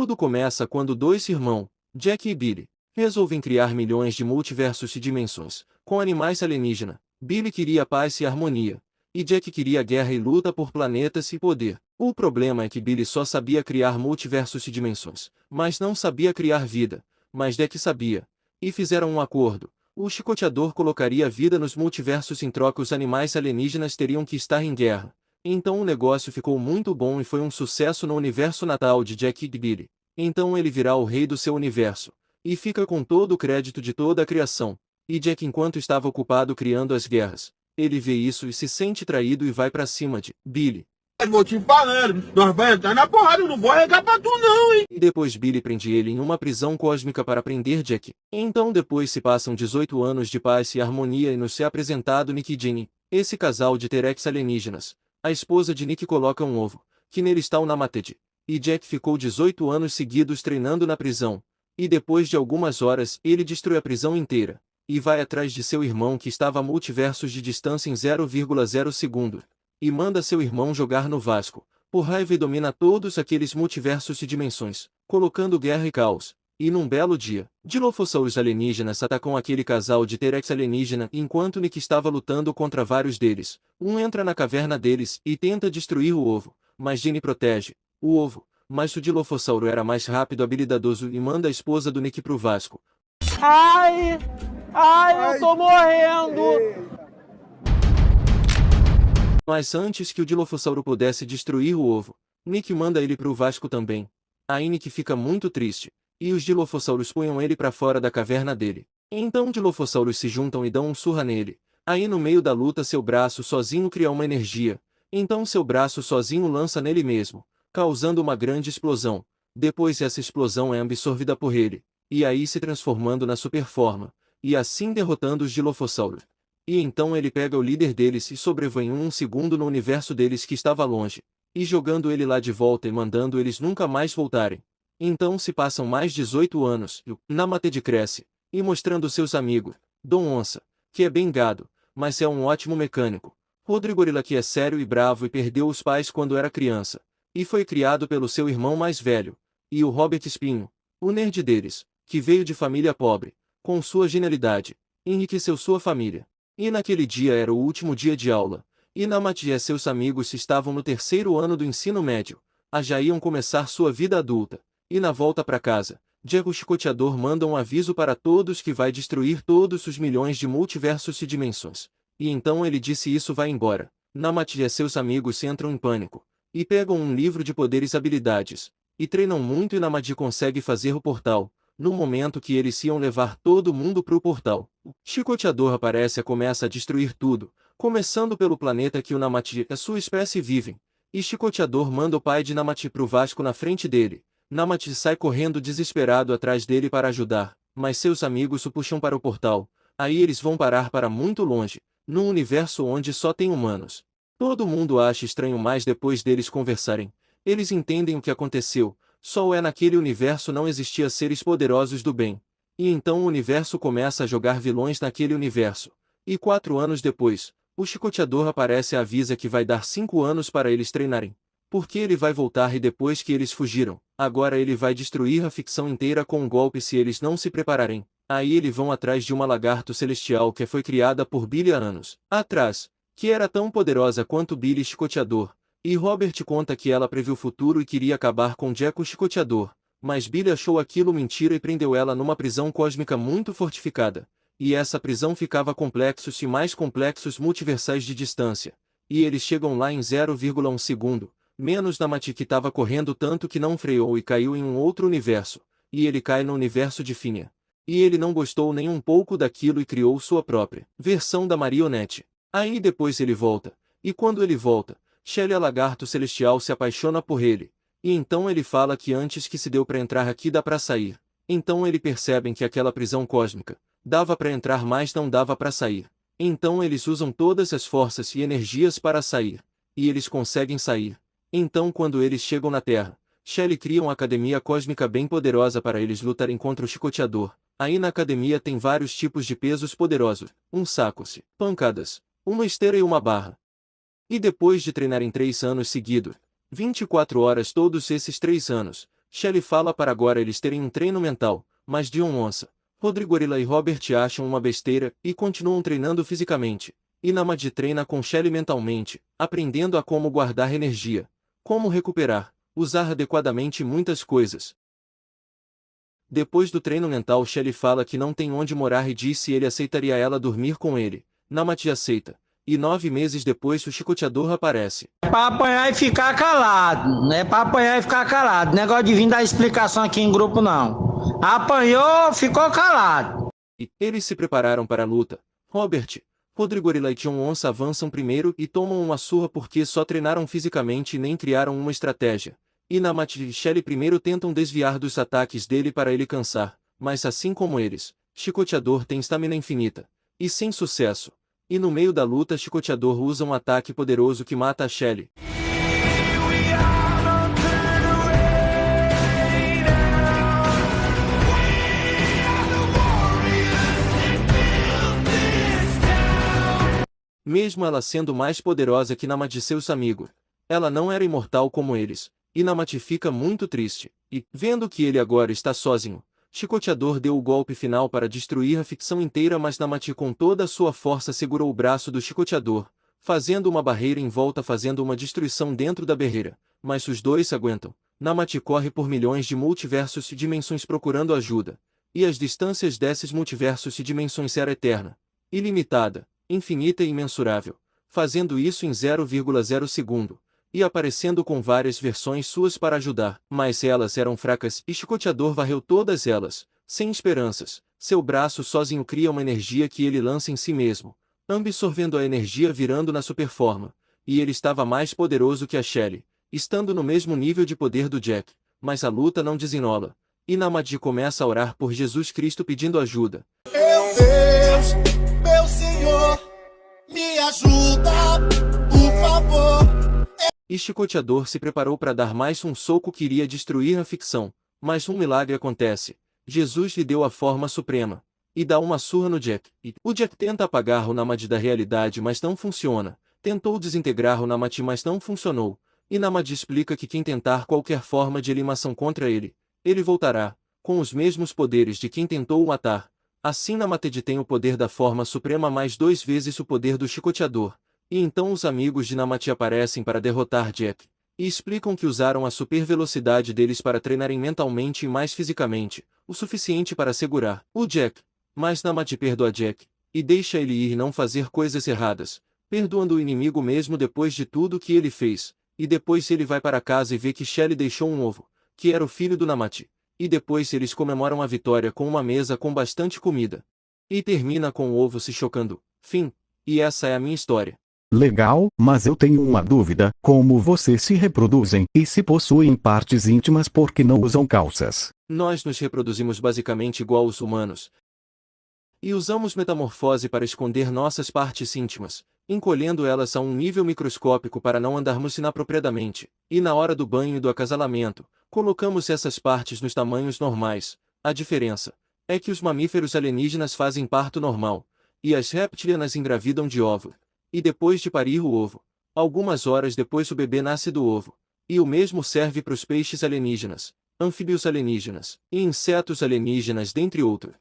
Tudo começa quando dois irmãos, Jack e Billy, resolvem criar milhões de multiversos e dimensões, com animais alienígenas. Billy queria paz e harmonia, e Jack queria guerra e luta por planetas e poder. O problema é que Billy só sabia criar multiversos e dimensões, mas não sabia criar vida, mas Jack sabia, e fizeram um acordo. O chicoteador colocaria vida nos multiversos em troca os animais alienígenas teriam que estar em guerra. Então o negócio ficou muito bom e foi um sucesso no universo natal de Jack e Billy. Então ele virá o rei do seu universo, e fica com todo o crédito de toda a criação. E Jack enquanto estava ocupado criando as guerras, ele vê isso e se sente traído e vai pra cima de Billy. Eu vou te falando, nós vai entrar na porrada, eu não vou arregar pra tu não, hein? E depois Billy prende ele em uma prisão cósmica para prender Jack. Então depois se passam 18 anos de paz e harmonia e nos é apresentado Nick e Jenny, esse casal de T-Rex alienígenas. A esposa de Nick coloca um ovo, que nele está o Namatede. E Jack ficou 18 anos seguidos treinando na prisão. E depois de algumas horas, ele destrói a prisão inteira. E vai atrás de seu irmão que estava a multiversos de distância em 0,0 segundo. E manda seu irmão jogar no Vasco. Por raiva e domina todos aqueles multiversos e dimensões, colocando guerra e caos. E num belo dia, Dilophosaurus alienígenas atacam aquele casal de T-Rex alienígena enquanto Nick estava lutando contra vários deles. Um entra na caverna deles e tenta destruir o ovo, mas Jenny protege o ovo. Mas o Dilophosauro era mais rápido e habilidoso e manda a esposa do Nick pro Vasco. Ai! Ai, eu tô morrendo! Mas antes que o Dilophosauro pudesse destruir o ovo, Nick manda ele pro Vasco também. Aí Nick fica muito triste, e os Dilophosauros punham ele pra fora da caverna dele. Então Dilophosauros se juntam e dão um surra nele. Aí no meio da luta seu braço sozinho cria uma energia. Então seu braço sozinho lança nele mesmo, causando uma grande explosão. Depois essa explosão é absorvida por ele, e aí se transformando na superforma, e assim derrotando os Dilophosauros. E então ele pega o líder deles e sobrevoa em um segundo no universo deles que estava longe, e jogando ele lá de volta e mandando eles nunca mais voltarem. Então se passam mais 18 anos, e o Namatede cresce, e mostrando seus amigos, Dom Onça, que é bem gado, mas é um ótimo mecânico, Rodrigorila que é sério e bravo e perdeu os pais quando era criança, e foi criado pelo seu irmão mais velho, e o Robert Espinho, o nerd deles, que veio de família pobre, com sua genialidade, enriqueceu sua família. E naquele dia era o último dia de aula, e Namatede e seus amigos estavam no terceiro ano do ensino médio, já iam começar sua vida adulta, e na volta para casa, Jack o chicoteador manda um aviso para todos que vai destruir todos os milhões de multiversos e dimensões. E então ele disse isso vai embora. Namatede e seus amigos entram em pânico, e pegam um livro de poderes e habilidades, e treinam muito e Namatede consegue fazer o portal. No momento que eles iam levar todo mundo pro portal, o chicoteador aparece e começa a destruir tudo, começando pelo planeta que o Namatede e a sua espécie vivem. E chicoteador manda o pai de Namatede pro Vasco na frente dele. Namatede sai correndo desesperado atrás dele para ajudar, mas seus amigos o puxam para o portal. Aí eles vão parar para muito longe, num universo onde só tem humanos. Todo mundo acha estranho, mas depois deles conversarem, eles entendem o que aconteceu. Só naquele universo não existia seres poderosos do bem. E então o universo começa a jogar vilões naquele universo. E 4 anos depois, o chicoteador aparece e avisa que vai dar 5 anos para eles treinarem. Porque ele vai voltar e depois que eles fugiram, agora ele vai destruir a ficção inteira com um golpe se eles não se prepararem. Aí eles vão atrás de uma lagarto celestial que foi criada por Billy há anos atrás, que era tão poderosa quanto Billy chicoteador. E Robert conta que ela previu o futuro e queria acabar com Jack o chicoteador, mas Billy achou aquilo mentira e prendeu ela numa prisão cósmica muito fortificada. E essa prisão ficava complexos e mais complexos multiversais de distância. E eles chegam lá em 0,1 segundo, menos Namatede que estava correndo tanto que não freou e caiu em um outro universo. E ele cai no universo de Finia. E ele não gostou nem um pouco daquilo e criou sua própria versão da marionete. Aí depois ele volta, e quando ele volta, Shelly a lagarto celestial se apaixona por ele, e então ele fala que antes que se deu para entrar aqui dá para sair. Então ele percebem que aquela prisão cósmica, dava para entrar mas não dava para sair. Então eles usam todas as forças e energias para sair, e eles conseguem sair. Então quando eles chegam na Terra, Shelly cria uma academia cósmica bem poderosa para eles lutarem contra o chicoteador. Aí na academia tem vários tipos de pesos poderosos, um saco-se, pancadas, uma esteira e uma barra. E depois de treinarem 3 anos seguidos, 24 horas todos esses 3 anos, Shelly fala para agora eles terem um treino mental, mas Dion onça. Rodrigorilla e Robert acham uma besteira e continuam treinando fisicamente. E Namadi treina com Shelly mentalmente, aprendendo a como guardar energia, como recuperar, usar adequadamente muitas coisas. Depois do treino mental, Shelly fala que não tem onde morar e diz se ele aceitaria ela dormir com ele. Namadi aceita. E 9 meses depois o chicoteador aparece. É pra apanhar e ficar calado. Não é pra apanhar e ficar calado. Negócio de vir dar explicação aqui em grupo, não. Apanhou, ficou calado. E eles se prepararam para a luta. Robert, Rodrigorilla e Dion Onça avançam primeiro e tomam uma surra porque só treinaram fisicamente e nem criaram uma estratégia. E Namadi e Shelly primeiro tentam desviar dos ataques dele para ele cansar, mas assim como eles, Chicoteador tem estamina infinita. E sem sucesso. E no meio da luta Chicoteador usa um ataque poderoso que mata a Shelly. Mesmo ela sendo mais poderosa que Namadi e seus amigos, ela não era imortal como eles, e Namadi fica muito triste, e, vendo que ele agora está sozinho, Chicoteador deu o golpe final para destruir a ficção inteira, mas Namadi com toda a sua força segurou o braço do Chicoteador, fazendo uma barreira em volta, fazendo uma destruição dentro da barreira, mas os dois se aguentam. Namadi corre por milhões de multiversos e dimensões procurando ajuda, e as distâncias desses multiversos e dimensões era eterna, ilimitada, infinita e imensurável, fazendo isso em 0,0 segundo, e aparecendo com várias versões suas para ajudar, mas elas eram fracas e Chicoteador varreu todas elas, sem esperanças. Seu braço sozinho cria uma energia que ele lança em si mesmo, absorvendo a energia virando na superforma, e ele estava mais poderoso que a Shelly, estando no mesmo nível de poder do Jack, mas a luta não desenrola, e Namadi começa a orar por Jesus Cristo pedindo ajuda. Meu Deus, meu Senhor, me ajuda, por favor. E Chicoteador se preparou para dar mais um soco que iria destruir a ficção, mas um milagre acontece. Jesus lhe deu a forma suprema, e dá uma surra no Jack. E o Jack tenta apagar o Namadi da realidade, mas não funciona. Tentou desintegrar o Namadi, mas não funcionou. E Namadi explica que quem tentar qualquer forma de eliminação contra ele, ele voltará, com os mesmos poderes de quem tentou o matar. Assim Namadi tem o poder da forma suprema mais 2 vezes o poder do Chicoteador. E então os amigos de Namadi aparecem para derrotar Jack, e explicam que usaram a super velocidade deles para treinarem mentalmente e mais fisicamente, o suficiente para segurar o Jack. Mas Namadi perdoa Jack, e deixa ele ir e não fazer coisas erradas, perdoando o inimigo mesmo depois de tudo que ele fez, e depois ele vai para casa e vê que Shelly deixou um ovo, que era o filho do Namadi, e depois eles comemoram a vitória com uma mesa com bastante comida. E termina com o ovo se chocando. Fim. E essa é a minha história. Legal, mas eu tenho uma dúvida: como vocês se reproduzem, e se possuem partes íntimas porque não usam calças? Nós nos reproduzimos basicamente igual os humanos. E usamos metamorfose para esconder nossas partes íntimas, encolhendo elas a um nível microscópico para não andarmos inapropriadamente. E na hora do banho e do acasalamento, colocamos essas partes nos tamanhos normais. A diferença é que os mamíferos alienígenas fazem parto normal, e as reptilianas engravidam de ovo. E depois de parir o ovo, algumas horas depois o bebê nasce do ovo. E o mesmo serve para os peixes alienígenas, anfíbios alienígenas, e insetos alienígenas, dentre outros.